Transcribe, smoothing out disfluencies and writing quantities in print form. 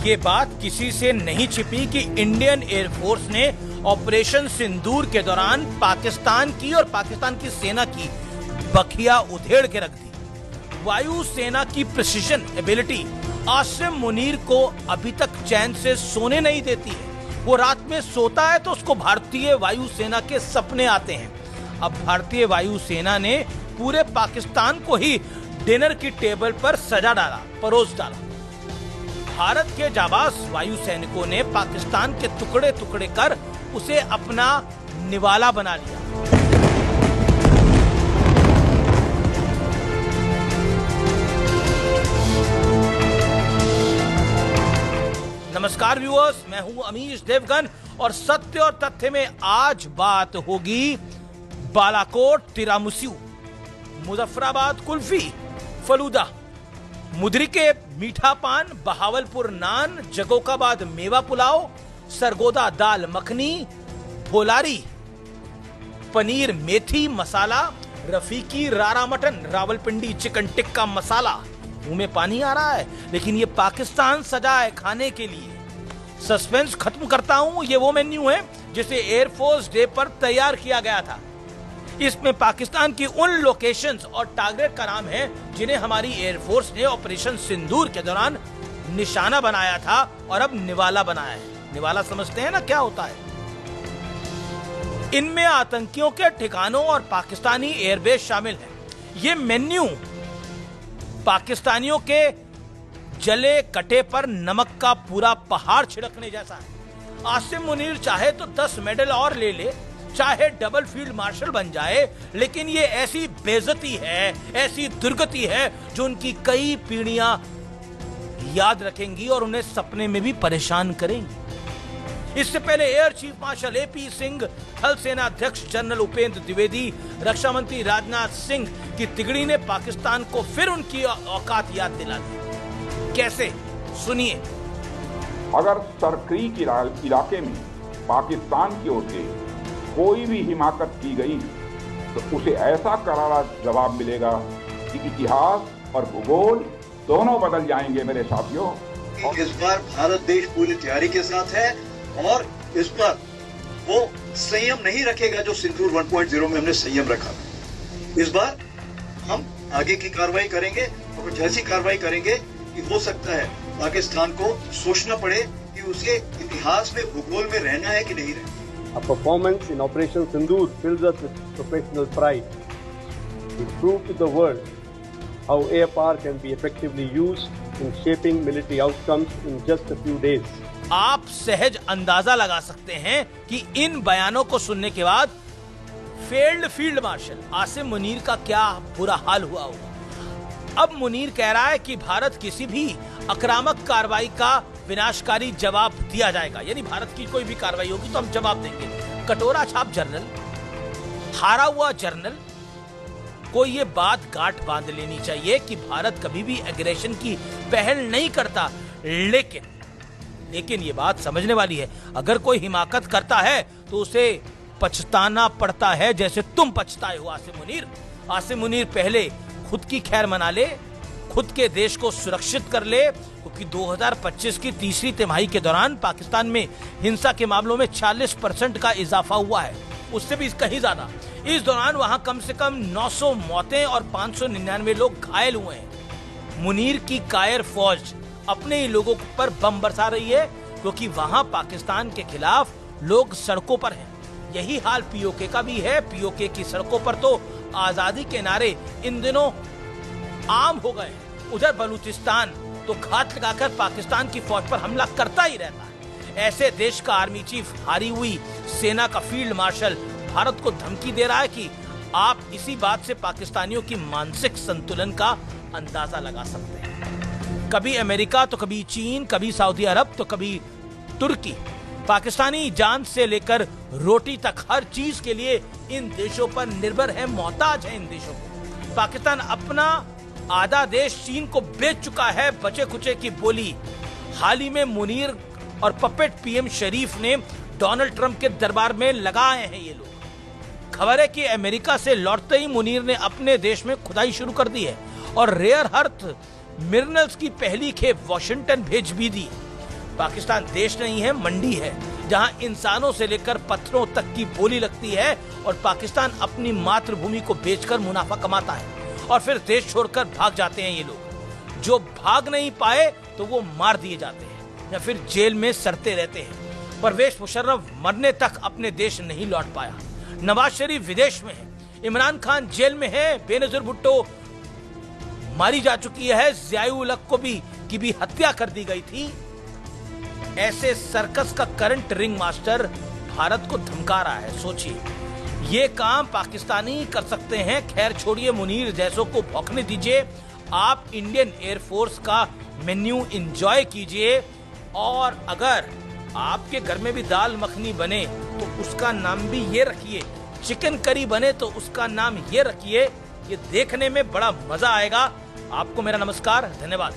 ये बात किसी से नहीं छिपी कि इंडियन एयरफोर्स ने ऑपरेशन सिंदूर के दौरान पाकिस्तान की और पाकिस्तान की सेना की बखिया उधेड़ के रख दी। वायु सेना की प्रिसिजन एबिलिटी आसिम मुनीर को अभी तक चैन से सोने नहीं देती है। वो रात में सोता है तो उसको भारतीय वायु सेना के सपने आते हैं। अब भारतीय वायु सेना ने पूरे पाकिस्तान को ही डिनर की टेबल पर सजा डाला, परोस डाला। भारत के जाबाज वायु सैनिकों ने पाकिस्तान के टुकड़े टुकड़े कर उसे अपना निवाला बना लिया। नमस्कार व्यूअर्स, मैं हूं अमीश देवगन और सत्य और तथ्य में आज बात होगी बालाकोट तिरामुसू, मुजफ्फराबाद कुल्फी, फलूदा, मुद्री के मीठा पान, बहावलपुर नान, जगोकाबाद मेवा पुलाव, सरगोदा दाल मखनी, भोलारी पनीर मेथी मसाला, रफीकी रारा मटन, रावलपिंडी चिकन टिक्का मसाला। मुंह में पानी आ रहा है, लेकिन ये पाकिस्तान सजा है खाने के लिए। सस्पेंस खत्म करता हूं, ये वो मेन्यू है जिसे एयरफोर्स डे पर तैयार किया गया था। इसमें पाकिस्तान की उन लोकेशंस और टारगेट का नाम है जिन्हें हमारी एयरफोर्स ने ऑपरेशन सिंदूर के दौरान निशाना बनाया था और अब निवाला बनाया है। निवाला समझते हैं ना क्या होता है? इनमें आतंकियों के ठिकानों और पाकिस्तानी एयरबेस शामिल है। ये मेन्यू पाकिस्तानियों के जले कटे पर नमक का पूरा पहाड़ छिड़कने जैसा है। आसिम मुनीर चाहे तो 10 मेडल और ले ले, चाहे डबल फील्ड मार्शल बन जाए, लेकिन ये ऐसी बेइज्जती है, ऐसी दुर्गति है जो उनकी कई पीढ़ियां याद रखेंगी और उन्हें सपने में भी परेशान करेंगी। इससे पहले air chief marshal AP Singh, थल सेना अध्यक्ष जनरल उपेंद्र द्विवेदी, रक्षा मंत्री राजनाथ सिंह की तिगड़ी ने पाकिस्तान को फिर उनकी औकात याद दिला दी। कैसे? सुनिए। अगर सरक्रीक इलाके में पाकिस्तान की ओर से कोई भी हिमाकत की गई तो उसे ऐसा करारा जवाब मिलेगा कि इतिहास और भूगोल दोनों बदल जाएंगे मेरे साथियों। इस बार भारत देश पूरी तैयारी के साथ है और इस पर वो संयम नहीं रखेगा जो सिंदूर 1.0 में हमने संयम रखा। इस बार हम आगे की कार्रवाई करेंगे और कुछ ऐसी कार्रवाई करेंगे कि हो सकता है पाकिस्तान को सोचना पड़े कि उसके इतिहास में भूगोल में रहना है कि नहीं रहना। Our performance in Operation Sindoor fills us with professional pride. We prove to the world how air power can be effectively used in shaping military outcomes in just a few days. आप सहज अंदाजा लगा सकते हैं कि इन बयानों को सुनने के बाद फील्ड मार्शल आसिम मुनीर का क्या बुरा हाल हुआ होगा। अब मुनीर कह रहा है कि भारत किसी भी आक्रामक कार्रवाई का विनाशकारी जवाब दिया जाएगा, यानी भारत की कोई भी कार्रवाई होगी तो हम जवाब देंगे। कटोरा छाप जर्नल, हारा हुआ जर्नल को ये बात गांठ बांध लेनी चाहिए कि भारत कभी भी एग्रेशन की पहल नहीं करता, लेकिन ये बात समझने वाली है। अगर कोई हिमाकत करता है तो उसे पछताना पड़ता है, जैसे तुम पछताए हो आसिम मुनीर। आसिम मुनीर पहले खुद की खैर मना ले, खुद के देश को सुरक्षित कर ले, क्योंकि 2025 की तीसरी तिमाही के दौरान पाकिस्तान में हिंसा के मामलों में 40% का इजाफा हुआ है, उससे भी कहीं ज्यादा। इस दौरान वहां कम से कम 900 मौतें और 599 लोग घायल हुए हैं। मुनीर की कायर फौज अपने ही लोगों पर बम बरसा रही है, क्योंकि वहां पाकिस्तान के खिलाफ लोग सड़कों पर हैं। यही हाल पीओके का भी है। पीओके की सड़कों पर तो आजादी के नारे इन दिनों आम हो गए। उधर बलूचिस्तान तो घात लगाकर पाकिस्तान की फौज पर हमला करता ही रहता है। ऐसे देश का आर्मी चीफ, हारी हुई सेना का फील्ड मार्शल भारत को धमकी दे रहा है कि आप इसी बात से पाकिस्तानियों की मानसिक संतुलन का अंदाजा लगा सकते हैं। कभी अमेरिका तो कभी चीन, कभी सऊदी अरब तो कभी तुर्की। पाकिस्तानी जान से लेकर रोटी तक हर चीज के लिए इन देशों पर निर्भर है, मोहताज है इन देशों को। पाकिस्तान अपना आधा देश चीन को बेच चुका है बचे खुचे की बोली। हाल ही में मुनीर और पपेट पीएम शरीफ ने डोनाल्ड ट्रंप के दरबार में लगाए हैं ये लोग। खबर है कि अमेरिका से लौटते ही मुनीर ने अपने देश में खुदाई शुरू कर दी है और रेयर अर्थ मिनरल्स की पहली खेप वॉशिंगटन भेज भी दी। पाकिस्तान देश नहीं है, मंडी है, जहां इंसानों से लेकर पत्थरों तक की बोली लगती है और पाकिस्तान अपनी मातृभूमि को बेचकर मुनाफा कमाता है और फिर देश छोड़कर भाग जाते हैं ये लोग। जो भाग नहीं पाए तो वो मार दिए जाते हैं या फिर जेल में सड़ते रहते हैं। परवेज मुशर्रफ मरने तक अपने देश नहीं लौट पाया। नवाज शरीफ विदेश में है, इमरान खान जेल में है, बेनजीर भुट्टो मारी जा चुकी है, ज़िया-उल हक की भी हत्या कर दी गई थी। ऐसे सर्कस का करंट रिंग मास्टर भारत को धमका रहा है। सोचिए, ये काम पाकिस्तानी कर सकते हैं। खैर छोड़िए, मुनीर जैसों को भौंकने दीजिए। आप इंडियन एयरफोर्स का मेन्यू एंजॉय कीजिए और अगर आपके घर में भी दाल मखनी बने तो उसका नाम भी ये रखिए, चिकन करी बने तो उसका नाम ये रखिए। ये देखने में बड़ा मजा आएगा। आपको मेरा नमस्कार, धन्यवाद।